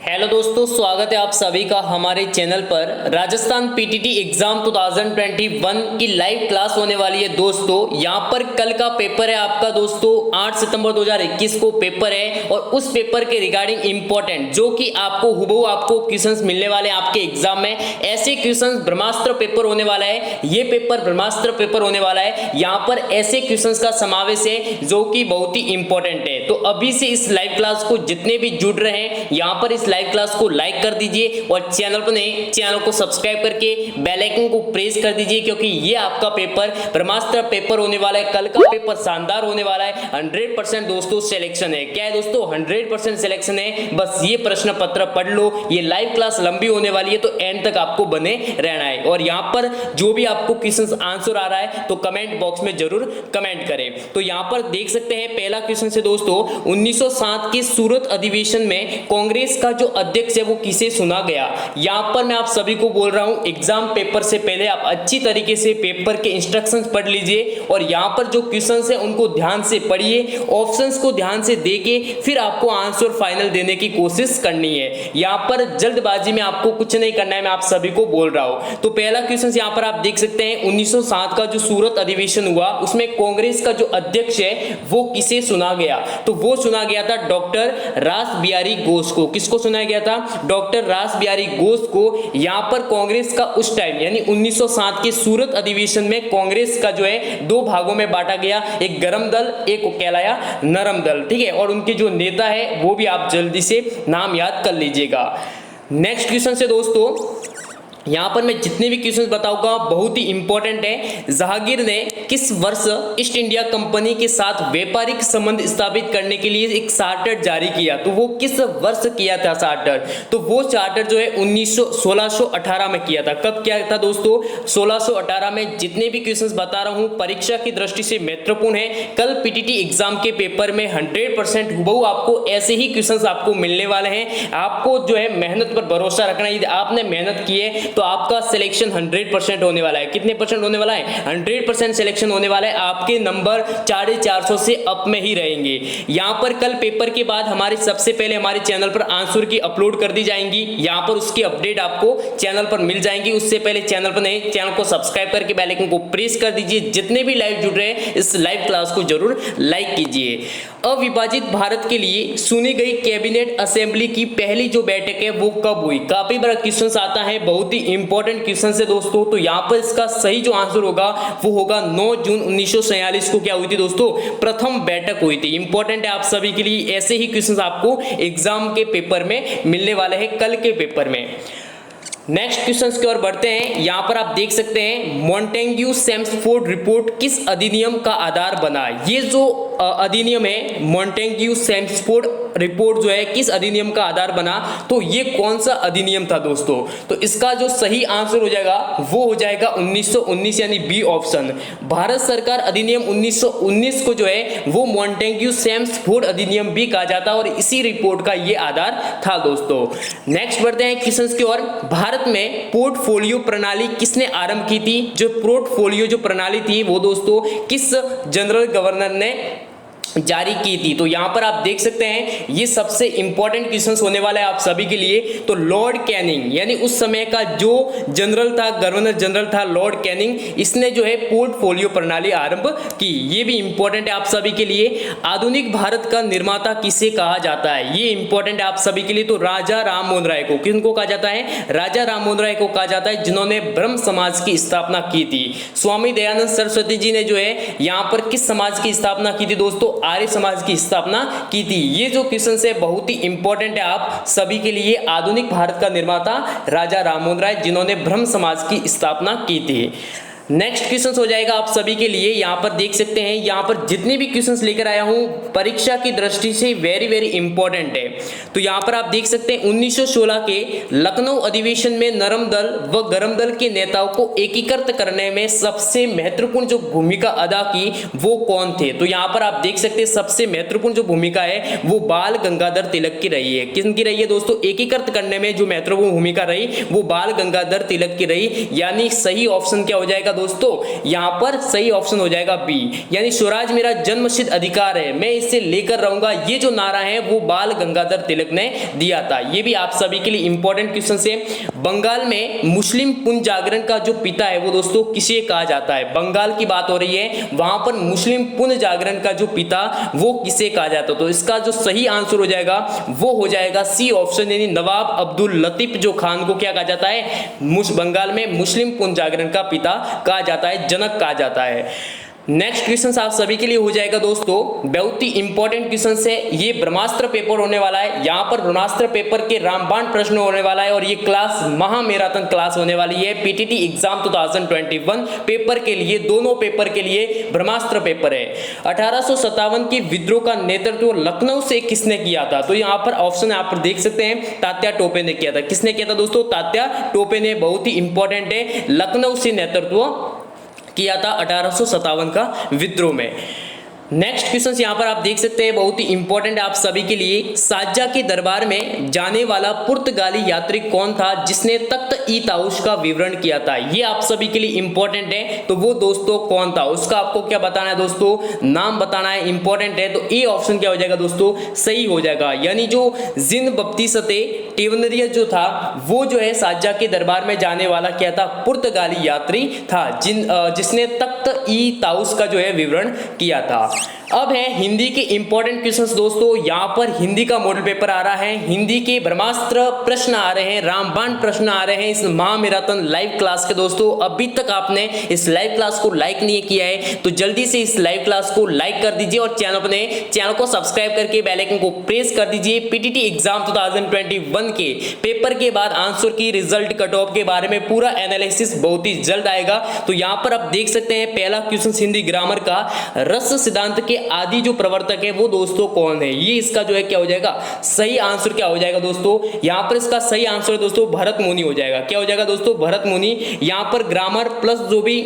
Hello दोस्तों, स्वागत है आप सभी का हमारे चैनल पर। राजस्थान पीटीटी एग्जाम 2021 की लाइव क्लास होने वाली है दोस्तों। यहाँ पर कल का पेपर है आपका दोस्तों, 8 सितंबर 2021 को पेपर है और उस पेपर के रिगार्डिंग इंपॉर्टेंट जो कि आपको हुबहू आपको क्वेश्चंस मिलने वाले हैं आपके एग्जाम में। ऐसे क्वेश्चंस ब्रह्मास्त्र पेपर होने वाला है, ये पेपर ब्रह्मास्त्र पेपर होने वाला है। यहाँ पर ऐसे क्वेश्चंस का समावेश है जो कि बहुत ही इंपॉर्टेंट है। तो अभी से इस लाइव क्लास को जितने भी जुड़ रहे हैं यहाँ पर इस लाइव क्लास को लाइक कर दीजिए और चैनल पर नए चैनल को सब्सक्राइब करके बेल आइकन को प्रेस कर दीजिए, क्योंकि ये आपका पेपर ब्रह्मास्त्र पेपर होने वाला है। कल का पेपर शानदार होने वाला है। 100% दोस्तों सिलेक्शन है। क्या है दोस्तों? 100% सिलेक्शन है। बस ये प्रश्न पत्र पढ़ लो। ये लाइव क्लास लंबी होने वाली है तो एंड तक आपको बने रहना है। और यहाँ पर जो भी आपको क्वेश्चन आंसर आ रहा है तो कमेंट बॉक्स में जरूर कमेंट करें। तो यहाँ पर देख सकते हैं पहला क्वेश्चन से दोस्तों, 1907 के सूरत अधिवेशन में कांग्रेस का जो अध्यक्ष है वो किसे चुना गया। यहां पर मैं आप सभी को बोल रहा हूं, एग्जाम पेपर से पहले आप अच्छी तरीके से पेपर के इंस्ट्रक्शंस पढ़ लीजिए और यहां पर जो क्वेश्चंस है उनको ध्यान से पढ़िए, ऑप्शंस को ध्यान से देके फिर आपको आंसर फाइनल देने की कोशिश करनी है। यहां पर जल्दबाजी में आपको कुछ नहीं करना है, मैं आप सभी को बोल रहा हूं। तो पहला क्वेश्चन यहां पर आप देख सकते हैं, 1907 का जो सूरत अधिवेशन हुआ उसमें कांग्रेस का जो अध्यक्ष है वो किसे चुना गया। तो वो चुना गया था डॉक्टर रास बिहारी घोष को। किसको चुना गया था? डॉक्टर रास बिहारी घोष को। यहां पर कांग्रेस का उस टाइम यानी 1907 के सूरत अधिवेशन में कांग्रेस का जो है दो भागों में बांटा गया, एक गरम दल, एक कहलाया नरम दल। ठीक है, और उनके जो नेता है वो भी आप जल्दी से नाम याद कर लीजिएगा। नेक्स्ट क्वेश्चन से दोस्तों, यहां पर मैं जितने भी क्वेश्चंस बताऊंगा बहुत ही इंपॉर्टेंट है। जहांगीर ने किस वर्ष ईस्ट इंडिया कंपनी के साथ व्यापारिक संबंध स्थापित करने के लिए एक चार्टर जारी किया? तो वो किस वर्ष किया था चार्टर? तो वो चार्टर जो है 1618 में किया था। कब किया था दोस्तों? 1618 में। जितने भी क्वेश्चंस बता रहा हूं परीक्षा की दृष्टि से महत्वपूर्ण है। कल पीटीटी एग्जाम के पेपर में 100% हुबहू आपको ऐसे ही क्वेश्चंस आपको मिलने वाले हैं। आपको जो है मेहनत पर भरोसा रखना है। यदि आपने मेहनत की है तो आपका सिलेक्शन 100% होने वाला है। कितने परसेंट होने वाला है? 100% सिलेक्शन होने वाला है। आपके नंबर 450 से अप में ही रहेंगे। यहां पर कल पेपर के बाद हमारे सबसे पहले हमारे चैनल पर आंसर की अपलोड कर दी जाएंगी। यहां पर उसकी अपडेट आपको चैनल पर मिल जाएंगी। उससे पहले चैनल पर नए चैनल को सब्सक्राइब करके बेल आइकन को प्रेस कर दीजिए। जितने भी लाइव जुड़ रहे हैं इस लाइव क्लास को जरूर लाइक कीजिए। अविभाजित भारत के लिए चुनी गई कैबिनेट असेंबली की पहली जो बैठक है वो कब हुई? काफी बड़ा क्वेश्चन आता है, बहुत ही इंपॉर्टेंट क्वेश्चन है दोस्तों। तो यहाँ पर इसका सही जो आंसर होगा वो होगा 9 जून 1946 को क्या हुई थी दोस्तों? प्रथम बैठक हुई थी। इंपॉर्टेंट है आप सभी के लिए। ऐसे ही क्वेश्चंस आपको एग्जाम के पेपर में मिलने वाले हैं, कल के पेपर में। नेक्स्ट क्वेश्चंस की ओर बढ़ते हैं। यहां पर आप देख सकते हैं, मॉन्टेग्यू सेम्सफोर्ड रिपोर्ट किस अधिनियम का आधार बना? ये जो अधिनियम है मॉन्टेग्यू सेम्सफोर्ड रिपोर्ट जो है किस अधिनियम का आधार बना? तो ये कौन सा अधिनियम था दोस्तों? तो इसका जो सही आंसर हो जाएगा वो हो जाएगा 1919 यानी बी ऑप्शन। भारत सरकार अधिनियम 1919 को जो है वो मॉन्टेग्यू सेम्सफोर्ड अधिनियम भी कहा जाता है और इसी रिपोर्ट का ये आधार था दोस्तों। नेक्स्ट बढ़ते हैं क्वेश्चंस की ओर। भारत में पोर्टफोलियो प्रणाली किसने आरंभ की थी? जो पोर्टफोलियो जो प्रणाली थी वो दोस्तों किस जनरल गवर्नर ने जारी की थी? तो यहां पर आप देख सकते हैं ये सबसे इंपॉर्टेंट क्वेश्चंस होने वाला है आप सभी के लिए। तो लॉर्ड कैनिंग यानी उस समय का जो जनरल था, गवर्नर जनरल था लॉर्ड कैनिंग, इसने जो है पोर्टफोलियो प्रणाली आरंभ की। ये भी इंपॉर्टेंट है आप सभी के लिए। आधुनिक भारत का निर्माता किसे कहा जाता है? ये इंपॉर्टेंट है आप सभी के लिए। तो राजा राम मोहन राय को। किनको कहा जाता है? राजा राम मोहन राय को कहा जाता है, जिन्होंने ब्रह्म समाज की स्थापना की थी। स्वामी दयानंद सरस्वती जी ने जो है यहां पर किस समाज की स्थापना की थी दोस्तों? आर्य समाज की स्थापना की थी। ये जो क्वेश्चन है बहुत ही इंपॉर्टेंट है आप सभी के लिए। आधुनिक भारत का निर्माता राजा राम मोहन राय, जिन्होंने ब्रह्म समाज की स्थापना की थी। नेक्स्ट क्वेश्चन हो जाएगा आप सभी के लिए। यहां पर देख सकते हैं, यहां पर जितने भी क्वेश्चंस लेकर आया हूं परीक्षा की दृष्टि से वेरी वेरी इंपॉर्टेंट है। तो यहां पर आप देख सकते हैं 1916 के लखनऊ अधिवेशन में नरम दल व गरम दल के नेताओं को एकीकृत करने में सबसे महत्वपूर्ण जो भूमिका अदा की वो कौन थे? तो यहां पर आप देख सकते हैं सबसे महत्वपूर्ण जो भूमिका है वो बाल गंगाधर तिलक की रही है। किसकी रही है दोस्तों? एकीकृत करने में जो महत्वपूर्ण भूमिका रही वो बाल गंगाधर तिलक की रही। यानी सही ऑप्शन क्या हो जाएगा दोस्तों? यहाँ पर सही ऑप्शन हो जाएगा बी, यानी स्वराज मेरा जन्मसिद्ध अधिकार है, मैं इसे लेकर रहूंगा, ये जो नारा है वो बाल गंगाधर तिलक ने दिया था। ये भी आप सभी के लिए इंपॉर्टेंट क्वेश्चन है। बंगाल में मुस्लिम पुनर्जागरण का जो पिता है वो दोस्तों किसे कहा जाता है? बंगाल की बात हो रही है, वहां पर मुस्लिम पुनर्जागरण का जो पिता वो किसे कहा जाता है? तो इसका जो सही आंसर हो जाएगा वो हो जाएगा सी ऑप्शन, यानी नवाब अब्दुल लतीफ जो खान को क्या कहा जाता है? बंगाल में मुस्लिम पुनर्जागरण का पिता कहा जाता है, जनक कहा जाता है। नेक्स्ट क्वेश्चन आप सभी के लिए हो जाएगा दोस्तों, बहुत ही इंपॉर्टेंट क्वेश्चन है। ये ब्रह्मास्त्र पेपर होने वाला है, यहाँ पर ब्रह्मास्त्र पेपर के रामबाण प्रश्न होने वाला है और ये क्लास महा मैराथन क्लास होने वाली है। पीटीटी एग्जाम 2021 पेपर के लिए, दोनों पेपर के लिए ब्रह्मास्त्र पेपर है। 1857 के विद्रोह का नेतृत्व लखनऊ से किसने किया था? तो यहाँ पर ऑप्शन आप देख सकते हैं, तात्या टोपे ने किया था। किसने किया था दोस्तों? तात्या टोपे ने, बहुत ही इंपॉर्टेंट है, लखनऊ से नेतृत्व किया था 1857 का विद्रोह में। नेक्स्ट क्वेश्चन यहाँ पर आप देख सकते हैं, बहुत ही इंपॉर्टेंट है आप सभी के लिए। शाहजहां के दरबार में जाने वाला पुर्तगाली यात्री कौन था जिसने तख्त ई ताउस का विवरण किया था? ये आप सभी के लिए इंपॉर्टेंट है। तो वो दोस्तों कौन था, उसका आपको क्या बताना है दोस्तों? नाम बताना है, इंपॉर्टेंट है। तो ए ऑप्शन क्या हो जाएगा दोस्तों? सही हो जाएगा, यानी जो जिन बप्तिस्ते टेवनरियस जो था वो जो है शाहजहां के दरबार में जाने वाला क्या था? पुर्तगाली यात्री था, जिसने तख्त ई ताउस का जो है विवरण किया था। अब है हिंदी के इंपॉर्टेंट क्वेश्चंस दोस्तों। यहाँ पर हिंदी का मॉडल पेपर आ रहा है, हिंदी के ब्रह्मास्त्र प्रश्न आ रहे हैं, रामबाण प्रश्न आ रहे हैं इस महा मैराथन लाइव क्लास के दोस्तों। अभी तक आपने इस लाइव क्लास को लाइक नहीं किया है तो जल्दी से इस लाइव क्लास को लाइक कर दीजिए और चैनल को सब्सक्राइब करके बेल आइकन को प्रेस कर दीजिए। पीटीटी एग्जाम 2021 के पेपर के बाद आंसर की रिजल्ट, कट ऑफ के बारे में पूरा एनालिसिस बहुत ही जल्द आएगा। तो यहाँ पर आप देख सकते हैं, पहला क्वेश्चन हिंदी ग्रामर का, रस सिद्धांत के आदि जो प्रवर्तक है वो दोस्तों कौन है? ये इसका जो है क्या हो जाएगा? सही आंसर क्या हो जाएगा दोस्तों? यहाँ पर इसका सही आंसर दोस्तों भरत मुनि हो जाएगा। क्या हो जाएगा दोस्तों? भरत मुनि। यहाँ पर ग्रामर प्लस जो भी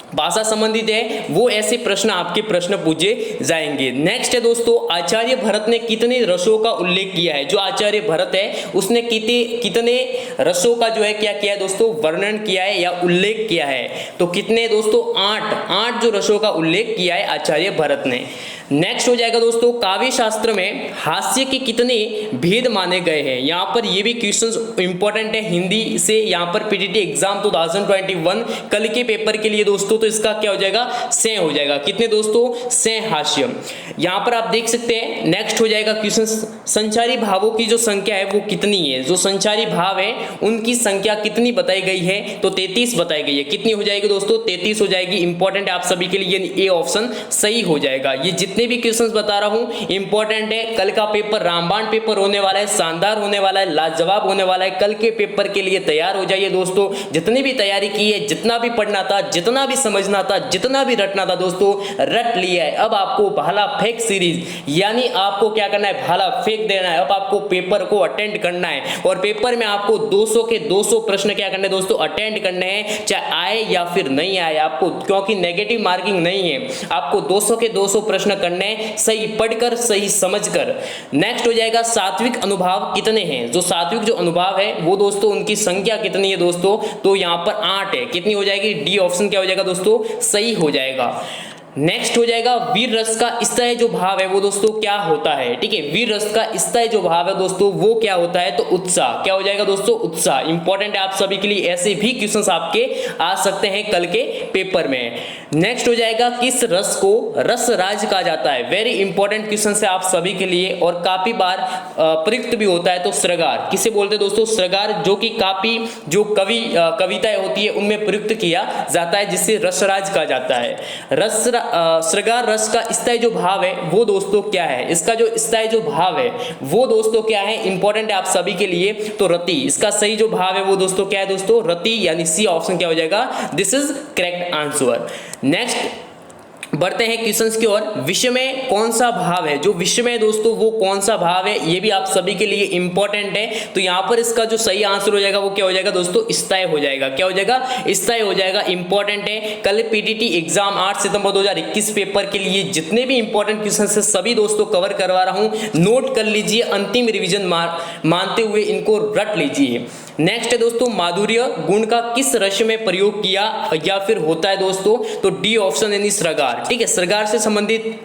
भाषा संबंधित है वो ऐसे प्रश्न आपके प्रश्न पूछे जाएंगे। नेक्स्ट है दोस्तों, आचार्य भरत ने कितने रसों का उल्लेख किया है? जो आचार्य भरत है उसने कितने रसों का जो है क्या किया है दोस्तों? वर्णन किया है या उल्लेख किया है। तो कितने दोस्तों? 8 जो रसों का उल्लेख किया है आचार्य भरत ने। नेक्स्ट हो जाएगा दोस्तों, काव्य शास्त्र में हास्य के कितने भेद माने गए हैं? यहाँ पर ये भी क्वेश्चन इंपॉर्टेंट है हिंदी से। यहाँ पर पीटीटी एग्जाम 2021 कल के पेपर के लिए दोस्तों, तो इसका क्या हो जाएगा? 6 हो जाएगा। कितने दोस्तों? 6 हास्य। यहाँ पर आप देख सकते हैं। नेक्स्ट हो जाएगा क्वेश्चन, संचारी भावों की जो संख्या है वो कितनी है? जो संचारी भाव है उनकी संख्या कितनी बताई गई है? तो 33 बताई गई है। कितनी हो जाएगी दोस्तों? 33 हो जाएगी। इंपॉर्टेंट है आप सभी के लिए, ए ऑप्शन सही हो जाएगा। ये जितने भी क्वेश्चंस बता रहा हूं इंपॉर्टेंट है। कल का पेपर रामबाण पेपर होने वाला है, शानदार होने वाला है, लाजवाब होने वाला है। कल के पेपर के लिए तैयार हो जाइए दोस्तों। जितनी भी तैयारी की है, जितना भी पढ़ना था, जितना भी समझना था, जितना भी रटना था दोस्तों, रट लिया है। अब आपको भाला फेंक सीरीज, यानी आपको क्या करना है? भाला फेंक देना है। अब आपको पेपर को अटेंड करना है और पेपर में आपको 200 के 200 प्रश्न क्या करने दोस्तों? अटेंड करने हैं, चाहे आए या फिर नहीं आए आपको, क्योंकि नेगेटिव मार्किंग नहीं है। आपको 200 के 200 प्रश्न करने, सही पढ़कर, सही समझकर। नेक्स्ट हो जाएगा, सात्विक अनुभाव कितने हैं? जो सात्विक जो अनुभाव है वो दोस्तों उनकी संख्या कितनी है दोस्तों? तो यहाँ पर 8 है। कितनी हो जाएगी? डी ऑप्शन क्या हो जाएगा दोस्तों? सही हो जाएगा। नेक्स्ट हो जाएगा, वीर रस का स्तय जो भाव है वो दोस्तों क्या होता है? ठीक है, वीर रस का स्तय जो भाव है दोस्तों वो क्या होता है? तो उत्साह। क्या हो जाएगा दोस्तों? उत्साह। इंपॉर्टेंट है आप सभी के लिए, ऐसे भी क्वेश्चंस आपके आ सकते हैं कल के पेपर में। नेक्स्ट हो जाएगा, किस रस को रस राज कहा जाता है? वेरी इंपॉर्टेंट क्वेश्चन है आप सभी के लिए और काफी बार प्रयुक्त भी होता है। तो श्रृंगार किसे बोलते हैं दोस्तों? श्रृंगार, जो कि काफी जो कविताएं होती है उनमें प्रयुक्त किया जाता है, जिससे रसराज कहा जाता है। श्रृंगार रस का स्थायी जो भाव है वो दोस्तों क्या है? इसका जो स्थायी जो भाव है वो दोस्तों क्या है? इंपॉर्टेंट है आप सभी के लिए। तो रति। इसका सही जो भाव है वो दोस्तों क्या है दोस्तों? रति, यानी सी ऑप्शन क्या हो जाएगा? This is correct answer. Next बढ़ते हैं क्वेश्चंस की ओर। विषय में कौन सा भाव है? जो विषय में दोस्तों वो कौन सा भाव है, ये भी आप सभी के लिए इंपॉर्टेंट है। तो यहाँ पर इसका जो सही आंसर हो जाएगा वो क्या हो जाएगा दोस्तों? स्थायी हो जाएगा। क्या हो जाएगा? स्थायी हो जाएगा। इंपॉर्टेंट है। कल पीटीटी एग्जाम 8 सितंबर 2021 पेपर के लिए जितने भी इंपॉर्टेंट क्वेश्चन है सभी दोस्तों कवर करवा रहा हूँ। नोट कर लीजिए, अंतिम रिविजन मानते हुए इनको रट लीजिए। नेक्स्ट है दोस्तों माधुर्य गुण का किस रस में प्रयोग किया या फिर होता है दोस्तों, तो डी ऑप्शन यानी श्रृंगार। ठीक है, श्रृंगार से संबंधित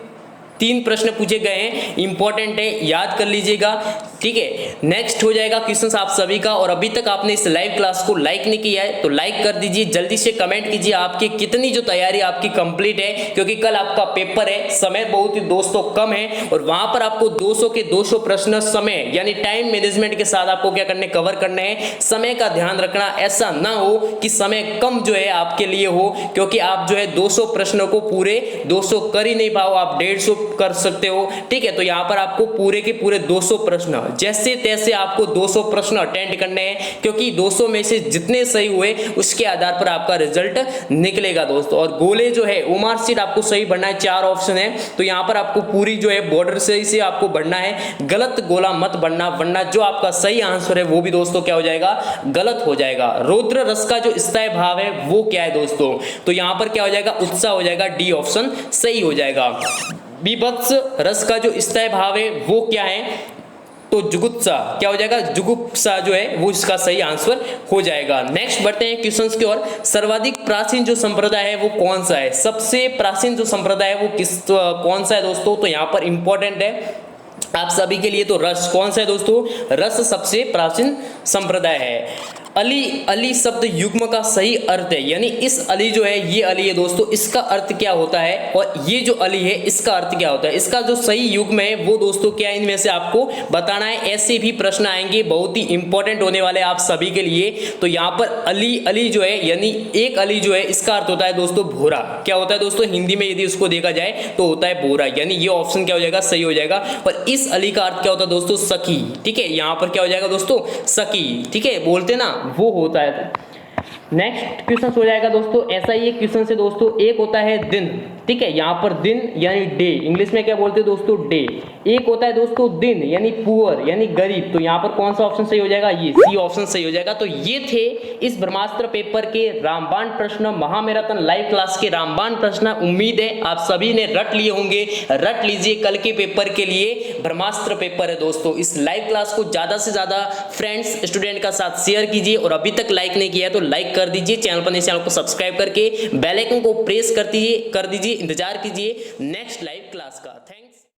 3 प्रश्न पूछे गए हैं, इंपॉर्टेंट है, याद कर लीजिएगा। ठीक है, नेक्स्ट हो जाएगा क्वेश्चंस आप सभी का। और अभी तक आपने इस लाइव क्लास को लाइक नहीं किया है तो लाइक कर दीजिए, जल्दी से कमेंट कीजिए आपकी कितनी जो तैयारी आपकी कंप्लीट है, क्योंकि कल आपका पेपर है, समय बहुत ही दोस्तों कम है और वहां पर आपको 200 के 200 प्रश्न समय यानी टाइम मैनेजमेंट के साथ आपको क्या करने, कवर करने हैं। समय का ध्यान रखना, ऐसा ना हो कि समय कम जो है आपके लिए हो, क्योंकि आप जो है 200 प्रश्नों को पूरे 200 कर ही नहीं पाओ, आप 150 कर सकते हो। ठीक है, तो यहाँ पर आपको पूरे के पूरे 200 प्रश्न जैसे तैसे आपको 200 प्रश्न अटेंड करने हैं, क्योंकि 200 में से जितने सही हुए उसके आधार पर आपका रिजल्ट निकलेगा दोस्तों। और गोले जो है उमार सीट आपको सही भरना है, 4 ऑप्शन है, तो यहाँ पर आपको पूरी जो है बॉर्डर से आपको भरना है, गलत गोला मत भरना, वरना जो आपका सही आंसर है वो भी दोस्तों क्या हो जाएगा, गलत हो जाएगा। रौद्र रस का जो स्थायी भाव है वो क्या है दोस्तों, तो यहाँ पर क्या हो जाएगा, उत्साह हो जाएगा, डी ऑप्शन सही हो जाएगा। बीभत्स रस का जो स्थायी भाव है वो क्या है, तो जुगुप्सा क्या हो जाएगा, जुगुप्सा जो है वो इसका सही आंसर हो जाएगा। नेक्स्ट बढ़ते हैं क्वेश्चंस की ओर। सर्वाधिक प्राचीन जो संप्रदाय है वो कौन सा है, सबसे प्राचीन जो संप्रदाय है वो कौन सा है दोस्तों, तो यहाँ पर इंपॉर्टेंट है आप सभी के लिए, तो रस कौन सा है दोस्तों, रस सबसे प्राचीन संप्रदाय है। अली, अली शब्द युग्म का सही अर्थ है, यानी इस अली जो है ये अली है दोस्तों, इसका अर्थ क्या होता है, और ये जो अली है इसका अर्थ क्या होता है, इसका जो सही युग्म है वो दोस्तों क्या है, इनमें से आपको बताना है। ऐसे भी प्रश्न आएंगे, बहुत ही इंपॉर्टेंट होने वाले आप सभी के लिए। तो यहाँ पर अली, अली जो है यानी एक अली जो है इसका अर्थ होता है दोस्तों भोरा। क्या होता है दोस्तों, हिंदी में यदि उसको देखा जाए तो होता है भोरा, यानी ये ऑप्शन क्या हो जाएगा, सही हो जाएगा। पर इस अली का अर्थ क्या होता है दोस्तों, सखी। ठीक है, यहाँ पर क्या हो जाएगा दोस्तों, सखी। ठीक है, बोलते ना वो होता है। नेक्स्ट क्वेश्चन हो जाएगा दोस्तों ऐसा ही एक क्वेश्चन से दोस्तों, एक होता है दिन। ठीक है, यहाँ पर दिन यानी डे, इंग्लिश में क्या बोलते हैं दोस्तों, डे। एक होता है दोस्तों दिन यानी पुअर यानी गरीब, तो यहाँ पर कौन सा ऑप्शन सही हो जाएगा, ये सी ऑप्शन सही हो जाएगा। तो ये थे इस ब्रह्मास्त्र पेपर के रामबाण प्रश्न, महामैराथन लाइव क्लास के रामबाण प्रश्न। उम्मीद है आप सभी ने रट लिए होंगे, रट लीजिए, कल के पेपर के लिए ब्रह्मास्त्र पेपर है दोस्तों। इस लाइव क्लास को ज्यादा से ज्यादा फ्रेंड्स स्टूडेंट का साथ शेयर कीजिए, और अभी तक लाइक नहीं किया है तो लाइक कर दीजिए, चैनल पर नए चैनल को सब्सक्राइब करके बेल आइकन को प्रेस कर दीजिए, इंतजार कीजिए नेक्स्ट लाइव क्लास का। थैंक